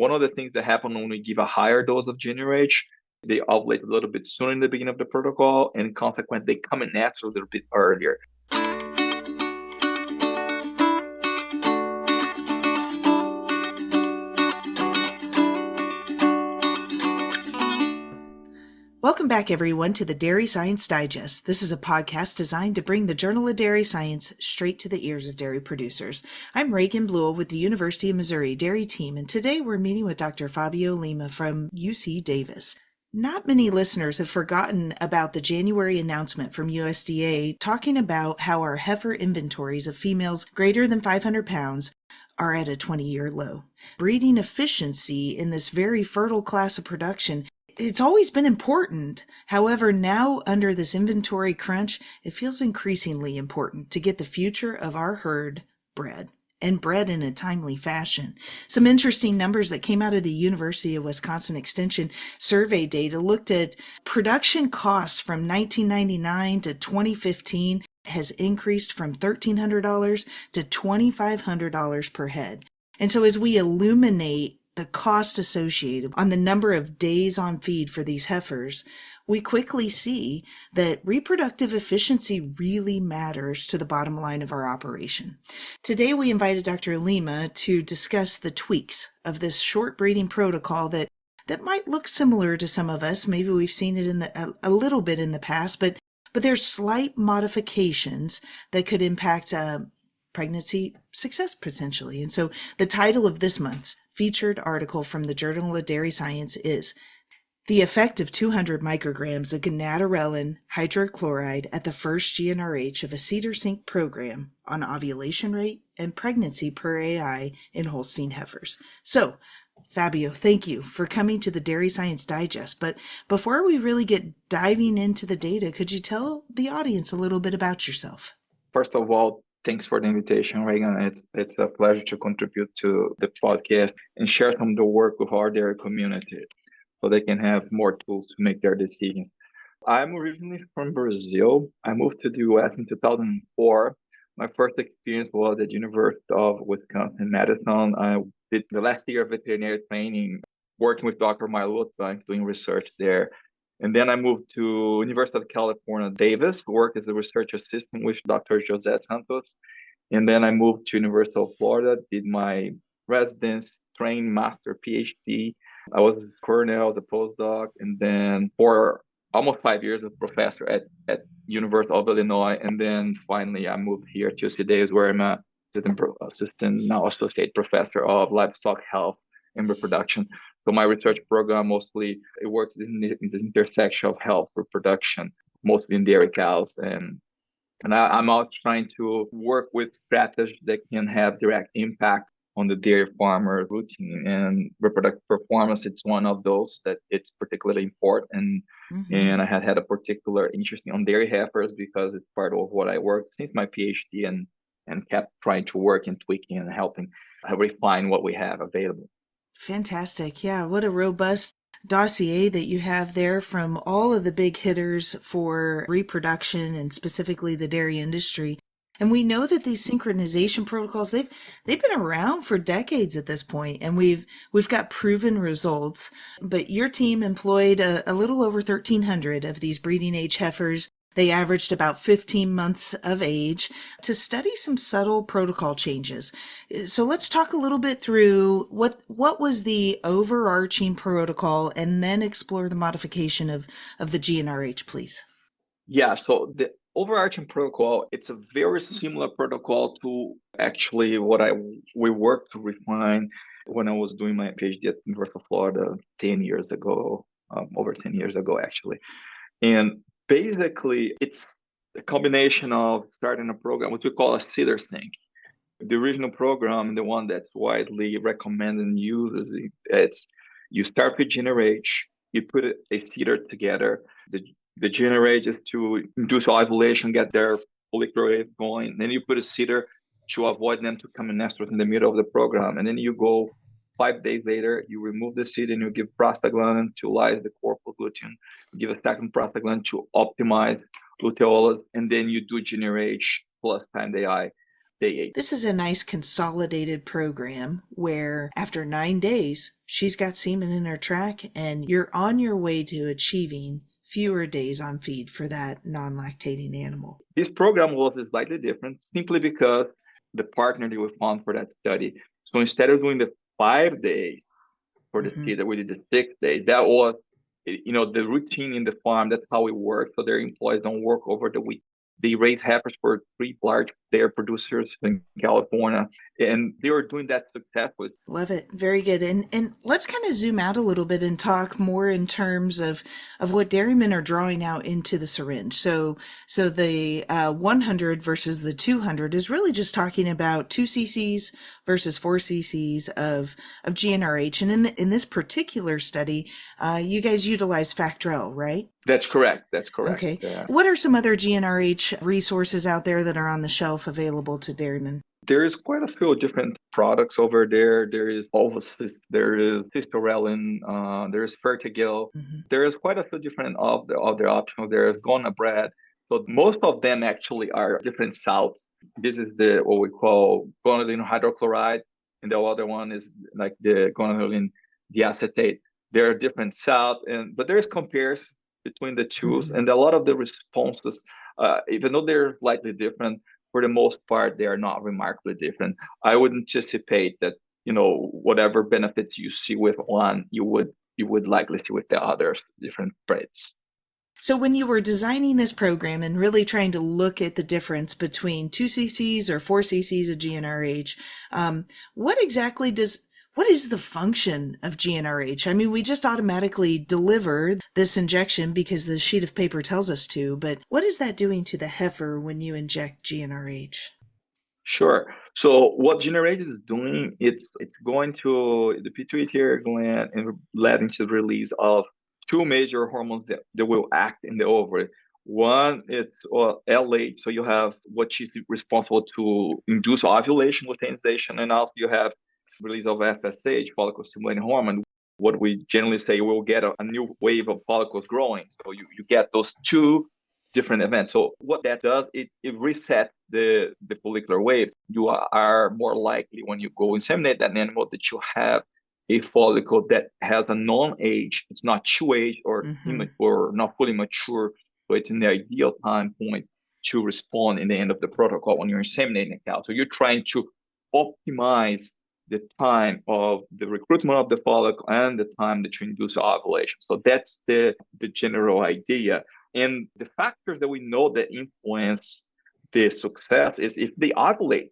One of the things that happen when we give a higher dose of GnRH, they ovulate a little bit sooner in the beginning of the protocol, and consequently, they come in natural a little bit earlier. Welcome back, everyone, to the Dairy Science Digest. This is a podcast designed to bring the Journal of Dairy Science straight to the ears of dairy producers. I'm Reagan Bluel with the University of Missouri Dairy Team, and today we're meeting with Dr. Fabio Lima from UC Davis. Not many listeners have forgotten about the January announcement from USDA talking about how our heifer inventories of females greater than 500 pounds are at a 20-year low. Breeding efficiency in this very fertile class of production, it's always been important. However, now under this inventory crunch, it feels increasingly important to get the future of our herd bred, and bred in a timely fashion. Some interesting numbers that came out of the University of Wisconsin Extension survey data looked at production costs from 1999 to 2015 has increased from $1,300 to $2,500 per head. And so as we illuminate the cost associated on the number of days on feed for these heifers, we quickly see that reproductive efficiency really matters to the bottom line of our operation. Today, we invited Dr. Lima to discuss the tweaks of this short breeding protocol that might look similar to some of us. Maybe we've seen it a little bit in the past, but there's slight modifications that could impact pregnancy success potentially. And so the title of this month's featured article from the Journal of Dairy Science is The Effect of 200 Micrograms of Gonadorelin Hydrochloride at the First GnRH of a CIDR Sync program on ovulation rate and pregnancy per AI in Holstein heifers. So, Fabio, thank you for coming to the Dairy Science Digest. But before we really get diving into the data, could you tell the audience a little bit about yourself? First of all, thanks for the invitation, Reagan. It's a pleasure to contribute to the podcast and share some of the work with our dairy community so they can have more tools to make their decisions. I'm originally from Brazil. I moved to the US in 2004. My first experience was at the University of Wisconsin-Madison. I did the last year of veterinary training, working with Dr. Luteinizing, doing research there. And then I moved to University of California, Davis, worked as a research assistant with Dr. Jose Santos. And then I moved to University of Florida, did my residence, trained, master, PhD. I was a Cornell, the postdoc, and then for almost 5 years, a professor at University of Illinois. And then finally, I moved here to UC Davis, where I'm a assistant, now associate professor of livestock health and reproduction. So my research program mostly it works in the intersection of health, reproduction, mostly in dairy cows, and I'm also trying to work with strategies that can have direct impact on the dairy farmer routine, and reproductive performance. It's one of those that it's particularly important, and I had a particular interest on dairy heifers because it's part of what I worked since my PhD, and kept trying to work and tweaking and helping refine what we have available. Fantastic. Yeah, what a robust dossier that you have there from all of the big hitters for reproduction and specifically the dairy industry. And we know that these synchronization protocols, they've been around for decades at this point, and we've got proven results. But your team employed a little over 1,300 of these breeding age heifers. They averaged about 15 months of age to study some subtle protocol changes. So let's talk a little bit through what was the overarching protocol and then explore the modification of the GnRH, please. Yeah, so the overarching protocol, it's a very similar protocol to actually what we worked to refine when I was doing my PhD at University of Florida 10 years ago, over 10 years ago, actually. And basically, it's a combination of starting a program, what we call a CIDR Sync. The original program, the one that's widely recommended and used, it's you start with GnRH, you put a CIDR together. The GnRH is to induce ovulation, get their follicular wave going. Then you put a CIDR to avoid them to come in estrus in the middle of the program. And then you go 5 days later, you remove the CIDR and you give prostaglandin to lyse the corpus luteum. You give a second prostaglandin to optimize luteolus, and then you do GnRH plus timed AI. day 8. This is a nice consolidated program where after 9 days, she's got semen in her track and you're on your way to achieving fewer days on feed for that non-lactating animal. This program was slightly different simply because the partner that we found for that study, so instead of doing the 5 days for the seed, that we did the 6 days, that was, the routine in the farm. That's how it works. So their employees don't work over the week. They raise heifers for 3 large dairy producers in California, and they were doing that successfully. Love it. Very good. And let's kind of zoom out a little bit and talk more in terms of what dairymen are drawing out into the syringe. So the 100 versus the 200 is really just talking about 2 cc's versus 4 cc's of GnRH. And in this particular study, you guys utilize Factrel, right? That's correct. Okay. Yeah. What are some other GnRH resources out there that are on the shelf available to dairymen? There is quite a few different products over there. There is ovulation, there is cisterellin, there is Fertigil. There is quite a few different of the options. There is gonadorelin. So most of them actually are different salts. This is what we call gonadorelin hydrochloride, and the other one is like the gonadorelin diacetate. There are different salts, but there is comparison between the two, and a lot of the responses, even though they're slightly different, for the most part, they are not remarkably different. I would anticipate that, whatever benefits you see with one, you would likely see with the others, different breds. So when you were designing this program and really trying to look at the difference between 2 cc's or 4 cc's of GnRH, what is the function of GnRH? I mean, we just automatically deliver this injection because the sheet of paper tells us to, but what is that doing to the heifer when you inject GnRH? Sure. So what GnRH is doing, it's going to the pituitary gland and leading to the release of 2 major hormones that will act in the ovary. One, it's LH, so you have what is responsible to induce ovulation, luteinization, and also you have release of FSH, follicle stimulating hormone. What we generally say, we'll get a new wave of follicles growing. So you get those 2 different events. So what that does, it resets the follicular waves. You are more likely when you go inseminate that animal that you have a follicle that has a non-age, it's not too age or immature, not fully mature. So it's in the ideal time point to respond in the end of the protocol when you're inseminating a cow. So you're trying to optimize the time of the recruitment of the follicle and the time that you induce ovulation. So that's the general idea. And the factors that we know that influence the success is if they ovulate,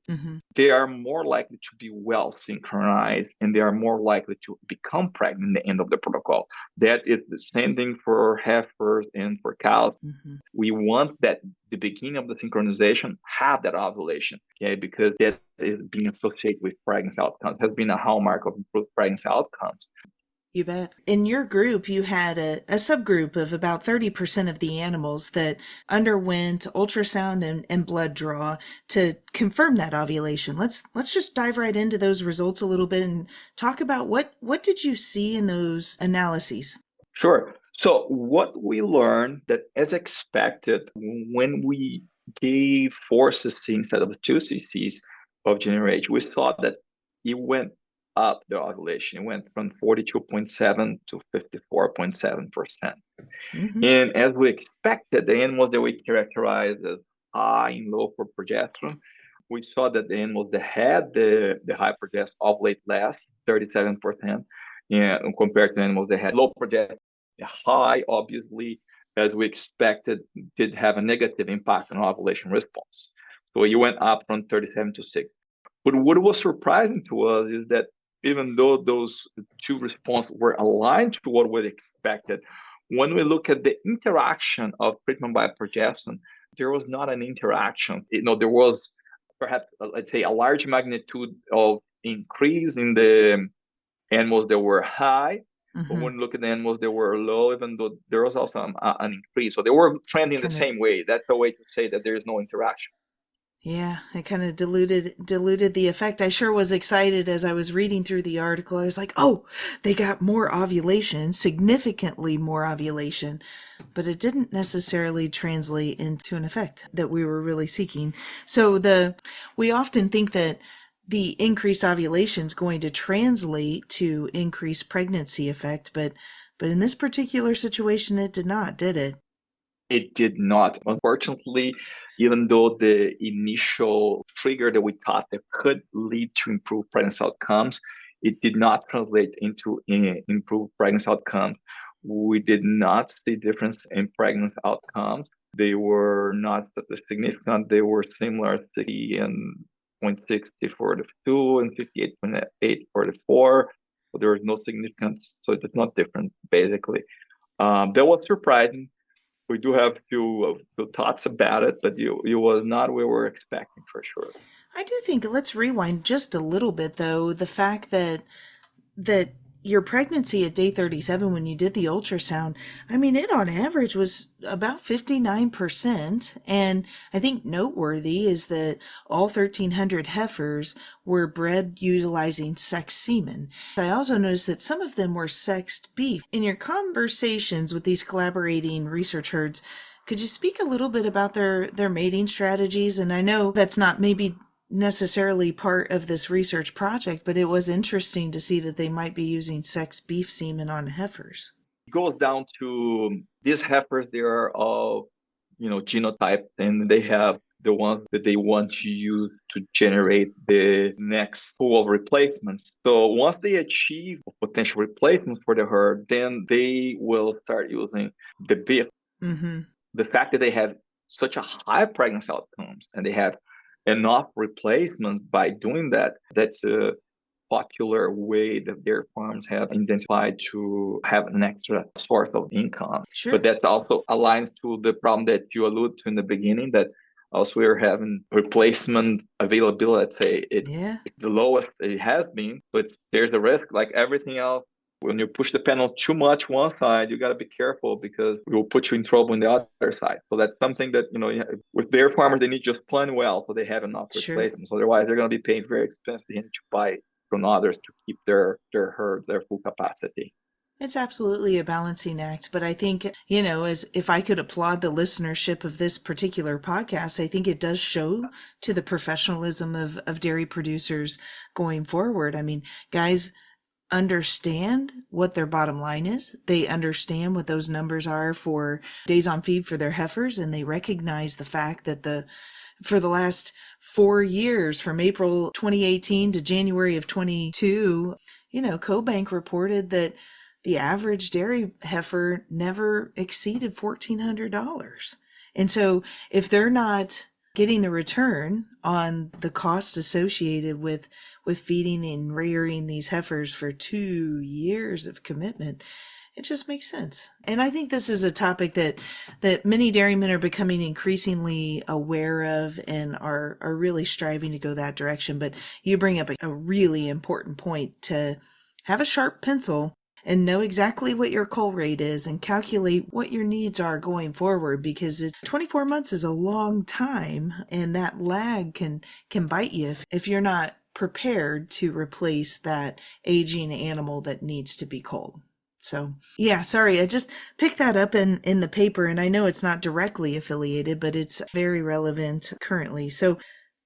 they are more likely to be well synchronized and they are more likely to become pregnant at the end of the protocol. That is the same thing for heifers and for cows. We want that the beginning of the synchronization have that ovulation, okay, because that is being associated with pregnancy outcomes, has been a hallmark of improved pregnancy outcomes. You bet. In your group, you had a subgroup of about 30% of the animals that underwent ultrasound and blood draw to confirm that ovulation. Let's just dive right into those results a little bit and talk about what did you see in those analyses? Sure. So what we learned that as expected, when we gave 4 cc instead of 2 cc's of GnRH, we saw that it went up the ovulation. It went from 42.7 to 54.7%. And as we expected, the animals that we characterized as high and low for progesterone, we saw that the animals that had the high progesterone ovulate less, 37%, and compared to animals that had low progesterone. High, obviously, as we expected, did have a negative impact on ovulation response. So you went up from 37 to 6. But what was surprising to us is that even though those 2 responses were aligned to what we expected, when we look at the interaction of treatment by progesterone, there was not an interaction. There was perhaps, let's say, a large magnitude of increase in the animals that were high. But when you look at the animals that were low, even though there was also an increase. So they were trending the same way. That's a way to say that there is no interaction. Yeah, it kind of diluted the effect. I sure was excited as I was reading through the article. I was like, "Oh, they got more ovulation, significantly more ovulation." But it didn't necessarily translate into an effect that we were really seeking. So we often think that the increased ovulation is going to translate to increased pregnancy effect, but in this particular situation it did not, did it? It did not. Unfortunately, even though the initial trigger that we thought that could lead to improved pregnancy outcomes, it did not translate into improved pregnancy outcomes. We did not see difference in pregnancy outcomes. They were not significant. They were similar, 60.60 for the 2 and 58.8 for the 4. So there was no significance. So it's not different, basically. That was surprising. We do have few thoughts about it, but it was not what we were expecting for sure. I do think, let's rewind just a little bit though. The fact that your pregnancy at day 37 when you did the ultrasound, I mean, it on average was about 59%. And I think noteworthy is that all 1,300 heifers were bred utilizing sexed semen. I also noticed that some of them were sexed beef. In your conversations with these collaborating research herds, could you speak a little bit about their mating strategies? And I know that's not maybe necessarily part of this research project, but it was interesting to see that they might be using sexed beef semen on heifers. It goes down to these heifers, they are all, genotypes, and they have the ones that they want to use to generate the next pool of replacements. So once they achieve potential replacements for the herd, then they will start using the beef. Mm-hmm. The fact that they have such a high pregnancy outcomes and they have enough replacements by doing that, that's a popular way that their farms have identified to have an extra source of income. Sure. But that's also aligns to the problem that you alluded to in the beginning, that also we're having replacement availability. Let's say it's the lowest it has been, but there's a risk like everything else. When you push the panel too much one side, you got to be careful because it will put you in trouble on the other side. So that's something that, with their farmers, they need just plan well so they have enough replacements. Otherwise, they're going to be paying very expensive to buy from others to keep their herds, their full capacity. It's absolutely a balancing act, but I think, as if I could applaud the listenership of this particular podcast, I think it does show to the professionalism of dairy producers going forward. I mean, guys understand what their bottom line is. They understand what those numbers are for days on feed for their heifers, and they recognize the fact that for the last 4 years, from April 2018 to January of 22, CoBank reported that the average dairy heifer never exceeded $1,400. And so if they're not getting the return on the cost associated with feeding and rearing these heifers for 2 years of commitment, it just makes sense. And I think this is a topic that many dairymen are becoming increasingly aware of and are really striving to go that direction. But you bring up a really important point: to have a sharp pencil and know exactly what your cull rate is and calculate what your needs are going forward, because 24 months is a long time, and that lag can bite you if you're not prepared to replace that aging animal that needs to be culled. So, yeah, sorry, I just picked that up in the paper, and I know it's not directly affiliated, but it's very relevant currently. So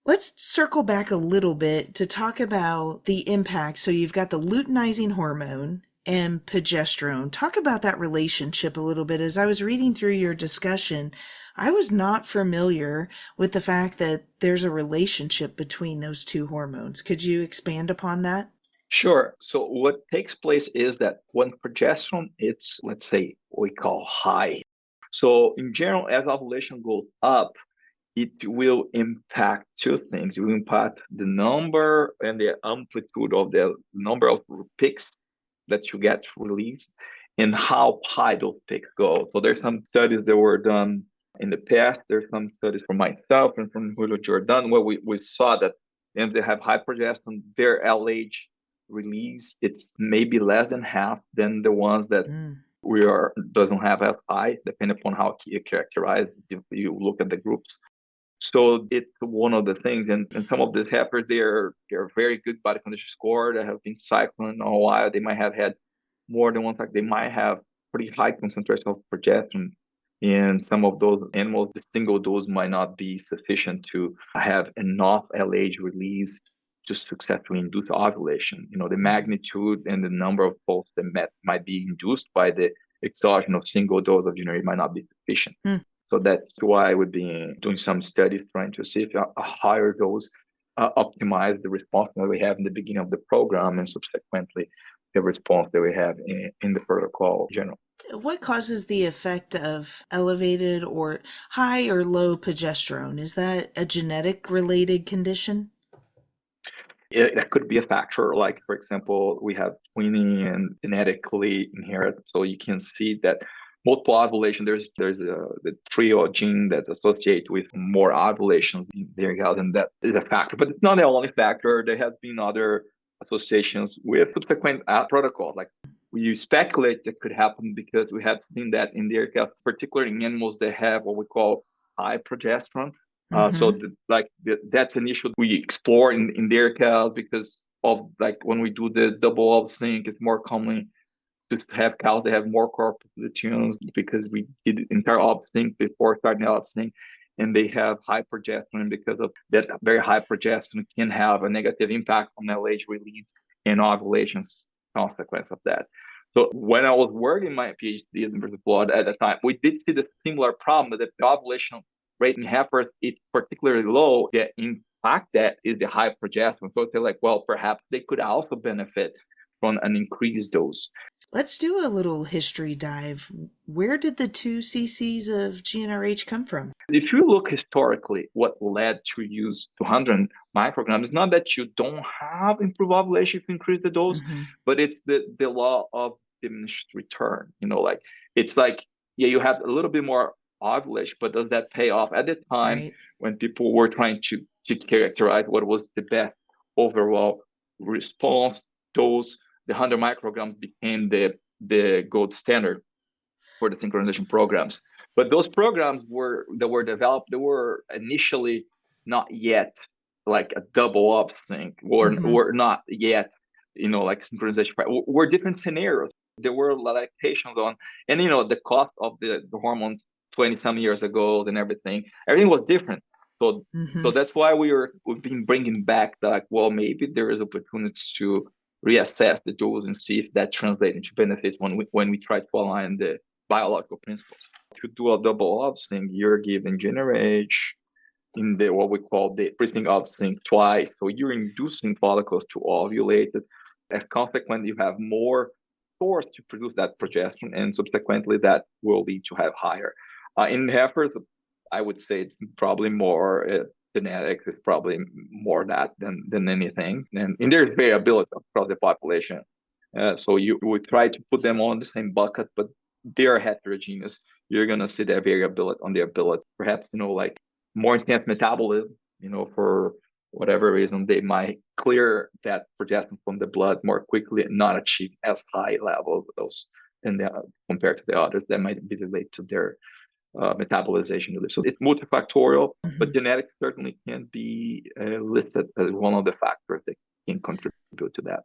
let's circle back a little bit to talk about the impact. So you've got the luteinizing hormone and progesterone. Talk about that relationship a little bit. As I was reading through your discussion, I was not familiar with the fact that there's a relationship between those two hormones. Could you expand upon that? Sure. So what takes place is that when progesterone, it's, let's say, what we call high. So in general, as ovulation goes up, it will impact two things. It will impact the number and the amplitude of the number of peaks that you get released and how high those peaks go. So there's some studies that were done in the past. There's some studies from myself and from Julio Jordan where we saw that if they have high progesterone, their LH release, it's maybe less than half than the ones that doesn't have as high, depending upon how you characterize. If you look at the groups. So it's one of the things, and some of these heifers, they're very good body condition score. They have been cycling a while. They might have had more than one cycle. They might have pretty high concentration of progesterone. And some of those animals, the single dose might not be sufficient to have enough LH release to successfully induce ovulation. The magnitude and the number of folds that might be induced by the exogenous single dose of GnRH might not be sufficient. So that's why we've been doing some studies trying to see if a higher dose optimize the response that we have in the beginning of the program and subsequently the response that we have in the protocol in general. What causes the effect of elevated or high or low progesterone? Is that a genetic related condition? That could be a factor. Like, for example, we have twinning and genetically inherited. So you can see that multiple ovulation, there's the trio gene that's associated with more ovulations in their health, and that is a factor. But it's not the only factor. There has been other associations with subsequent protocols. Like, we speculate that could happen because we have seen that in their health, particularly in animals that have what we call high progesterone. So that's an issue we explore in their cows because of, like, when we do the double sync, it's more common to have cows that have more corpus luteins because we did entire sync before starting sync, and they have high progesterone. Because of that, very high progesterone can have a negative impact on LH release and ovulation consequence of that. So when I was working my PhD in University of Florida at the time, we did see the similar problem that the ovulation rate in heifers is particularly low. The impact that is the high progesterone. So they're like, well, perhaps they could also benefit from an increased dose. Let's do a little history dive. Where did the 2 cc's of GnRH come from? If you look historically, what led to use 200 micrograms is not that you don't have improved ovulation if you increase the dose, but it's the law of diminished return. It's like, yeah, you have a little bit more ovulation, but does that pay off? At the time, when people were trying to characterize what was the best overall response dose, the 100 micrograms became the gold standard for the synchronization programs. But those programs that were developed, they were initially not yet like a double sync, were not yet, like synchronization. Were different scenarios. There were limitations on, and the cost of the hormones 20 some years ago and everything was different. So that's why we've been bringing back like, well, maybe there is opportunities to reassess the dose and see if that translates into benefits when we try to align the biological principles. If you do a double sync, you're giving GnRH in the what we call the pre-sync sync twice. So you're inducing follicles to ovulate. As consequently, you have more source to produce that progesterone, and subsequently that will lead to have higher. In heifers, I would say it's probably more genetics. It's probably more that than anything. And there's variability across the population. So you would try to put them on the same bucket, but they're heterogeneous. You're going to see that variability on their ability. Perhaps, like more intense metabolism, for whatever reason, they might clear that progesterone from the blood more quickly and not achieve as high levels of those compared to the others that might be related to their metabolization. So it's multifactorial, but genetics certainly can be listed as one of the factors that can contribute to that.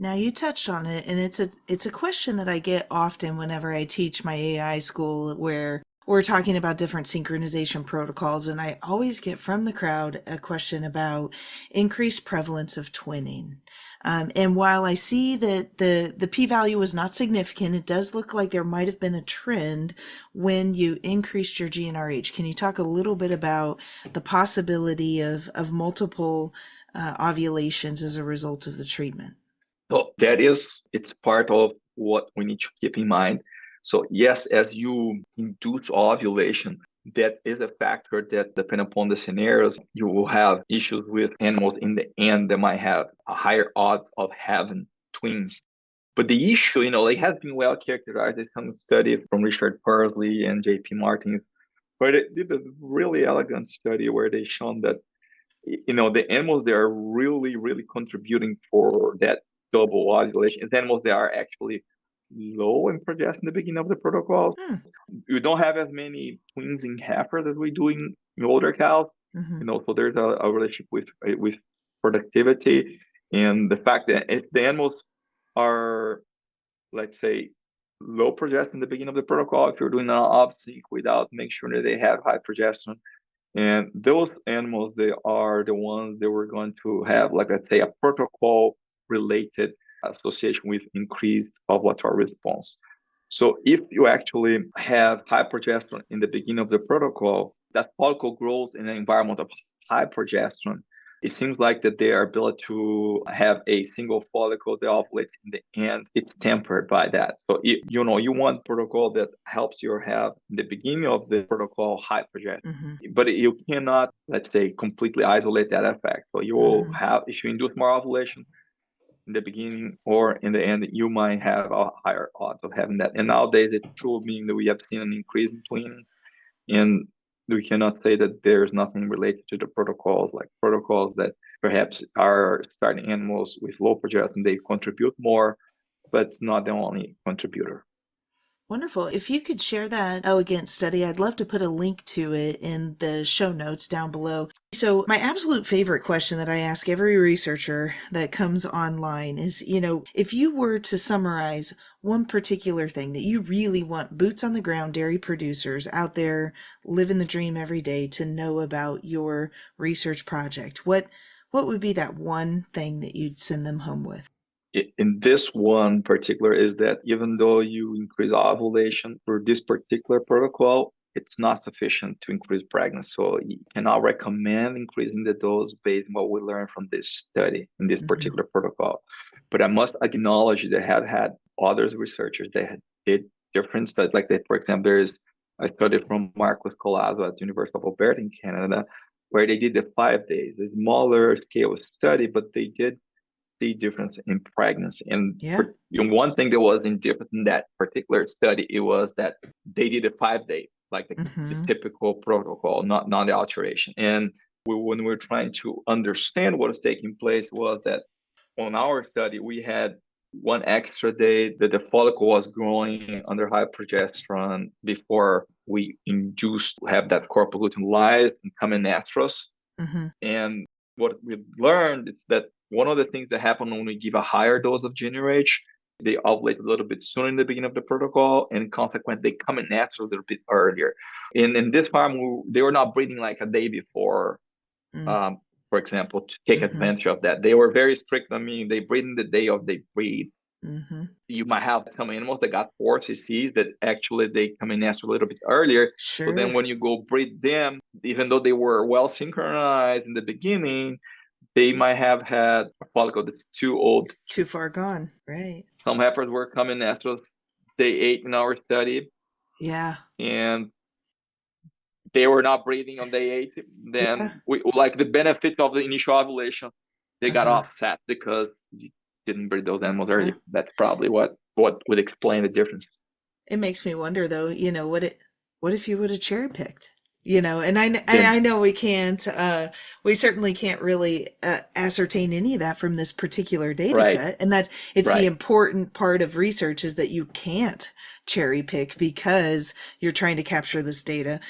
Now you touched on it, and it's a question that I get often whenever I teach my AI school where we're talking about different synchronization protocols, and I always get from the crowd a question about increased prevalence of twinning. And while I see that the p-value is not significant, it does look like there might have been a trend when you increased your GnRH. Can you talk a little bit about the possibility of multiple ovulations as a result of the treatment? So it's part of what we need to keep in mind. So yes, as you induce ovulation, that is a factor that, depending upon the scenarios, you will have issues with animals in the end that might have a higher odds of having twins. But the issue, it has been well characterized. There's some study from Richard Parsley and J.P. Martin, where they did a really elegant study where they shown that, the animals that are really, really contributing for that double ovulation is animals that are actually low in progesterone in the beginning of the protocols. You don't have as many twins in heifers as we do in older cows. Mm-hmm. So there's a relationship with productivity, and the fact that if the animals are, let's say, low progesterone in the beginning of the protocol, if you're doing an sync without making sure that they have high progesterone, and those animals, they are the ones that we're going to have, like, let's say, a protocol related association with increased ovulatory response. So if you actually have high progesterone in the beginning of the protocol, that follicle grows in an environment of high progesterone. It seems like that their ability to have a single follicle that ovulates in the end, it's tempered by that. So you want protocol that helps you have in the beginning of the protocol high progesterone. Mm-hmm. But you cannot, let's say, completely isolate that effect. So you will have, if you induce more ovulation in the beginning or in the end, you might have a higher odds of having that. And nowadays, it's true, meaning that we have seen an increase in twins. And we cannot say that there's nothing related to the protocols, like protocols that perhaps are starting animals with low progesterone, they contribute more, but it's not the only contributor. Wonderful. If you could share that elegant study, I'd love to put a link to it in the show notes down below. So my absolute favorite question that I ask every researcher that comes online is, if you were to summarize one particular thing that you really want boots on the ground dairy producers out there living the dream every day to know about your research project, what would be that one thing that you'd send them home with? In this one particular is that even though you increase ovulation for this particular protocol, it's not sufficient to increase pregnancy. So you cannot recommend increasing the dose based on what we learned from this study in this particular protocol. But I must acknowledge that I have had others researchers that did different studies. Like that, for example, there's a study from Marcos Colazo at the University of Alberta in Canada, where they did the 5 days, a smaller scale study, but they did the difference in pregnancy. And one thing that was indifferent in that particular study, it was that they did a 5 day, like the typical protocol, not the alteration. And when we were trying to understand what was taking place, was that on our study, we had one extra day that the follicle was growing under high progesterone before we induced have that corpus luteinized and come estrus. And what we learned is that one of the things that happen when we give a higher dose of GnRH, they ovulate a little bit sooner in the beginning of the protocol, and consequently, they come in estrus a little bit earlier. And in this farm, they were not breeding like a day before, for example, to take advantage of that. They were very strict. I mean, they breed in the day of they breed. You might have some animals that got 4 cc's that actually they come in estrus a little bit earlier. So then when you go breed them, even though they were well synchronized in the beginning, they might have had a follicle that's too old. Too far gone, right. Some heifers were coming estrus day 8 in our study. Yeah. And they were not breeding on day 8. Then we like the benefit of the initial ovulation, they got offset because you didn't breed those animals early. That's probably what would explain the difference. It makes me wonder though, what if you would have cherry picked? And I know we can't, we certainly can't really ascertain any of that from this particular data set. And it's the important part of research is that you can't cherry pick because you're trying to capture this data.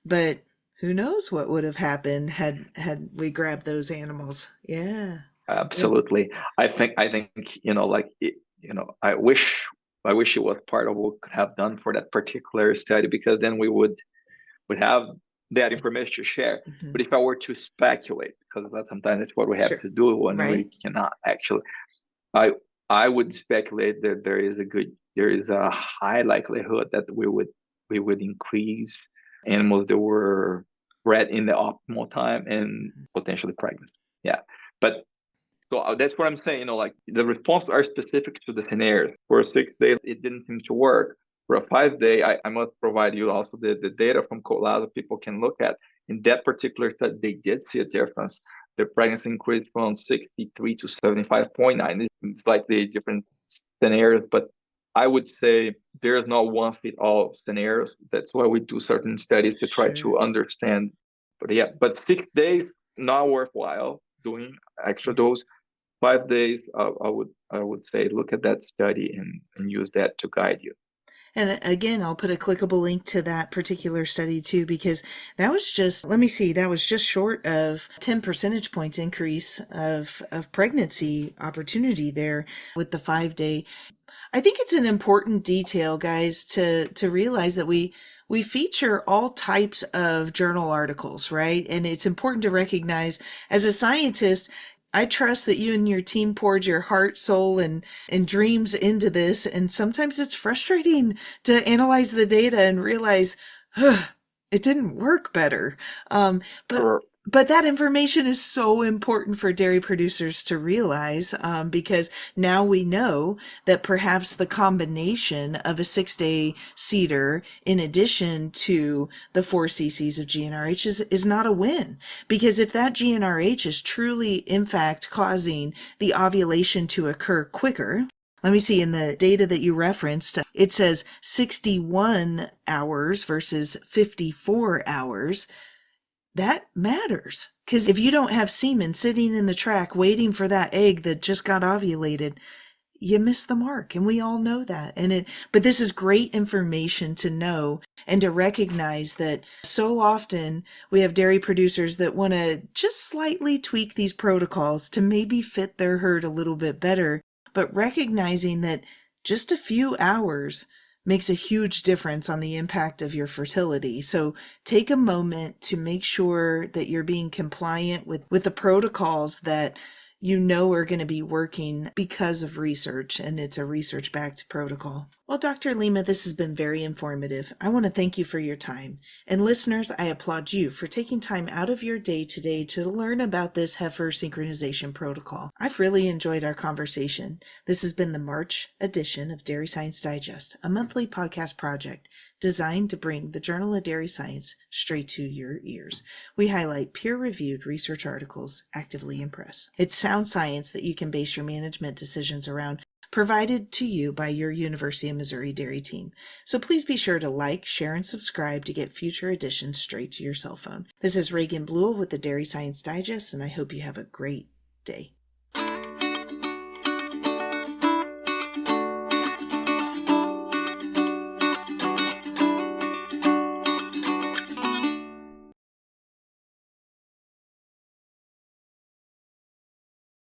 But who knows what would have happened had we grabbed those animals? Yeah. Absolutely. I think, I wish it was part of what we could have done for that particular study, because then we would have that information to share. But if I were to speculate, because sometimes that's what we have to do when we cannot actually, I would speculate that there is a high likelihood that we would increase animals that were bred in the optimal time and potentially pregnant. Yeah. But so that's what I'm saying, the responses are specific to the scenarios. For a 6 day, it didn't seem to work. For a 5 day, I must provide you also the data from Colazo people can look at. In that particular study, they did see a difference. The pregnancy increased from 63 to 75.9. It's slightly different scenarios, but I would say there's no one fit all scenarios. That's why we do certain studies to try to understand. But 6 days, not worthwhile doing extra dose. 5 days, I would say look at that study and use that to guide you. And again, I'll put a clickable link to that particular study too, because that was just, let me see, that was just short of 10 percentage points increase of pregnancy opportunity there with the 5-day. I think it's an important detail, guys, to realize that we feature all types of journal articles, right? And it's important to recognize as a scientist, I trust that you and your team poured your heart, soul, and dreams into this. And sometimes it's frustrating to analyze the data and realize, it didn't work better. But But that information is so important for dairy producers to realize, because now we know that perhaps the combination of a 6-day CIDR in addition to the 4 cc's of GnRH is not a win. Because if that GnRH is truly, in fact, causing the ovulation to occur quicker, let me see, in the data that you referenced, it says 61 hours versus 54 hours. That matters, because if you don't have semen sitting in the track waiting for that egg that just got ovulated, you miss the mark, and we all know that. But this is great information to know and to recognize that so often we have dairy producers that want to just slightly tweak these protocols to maybe fit their herd a little bit better, but recognizing that just a few hours makes a huge difference on the impact of your fertility. So take a moment to make sure that you're being compliant with the protocols that you know are going to be working because of research, and it's a research-backed protocol. Well, Dr. Lima, this has been very informative. I want to thank you for your time. And listeners, I applaud you for taking time out of your day today to learn about this heifer synchronization protocol. I've really enjoyed our conversation. This has been the March edition of Dairy Science Digest, a monthly podcast project designed to bring the Journal of Dairy Science straight to your ears. We highlight peer-reviewed research articles actively in press. It's sound science that you can base your management decisions around, provided to you by your University of Missouri Dairy team. So please be sure to like, share, and subscribe to get future editions straight to your cell phone. This is Reagan Bluel with the Dairy Science Digest, and I hope you have a great day.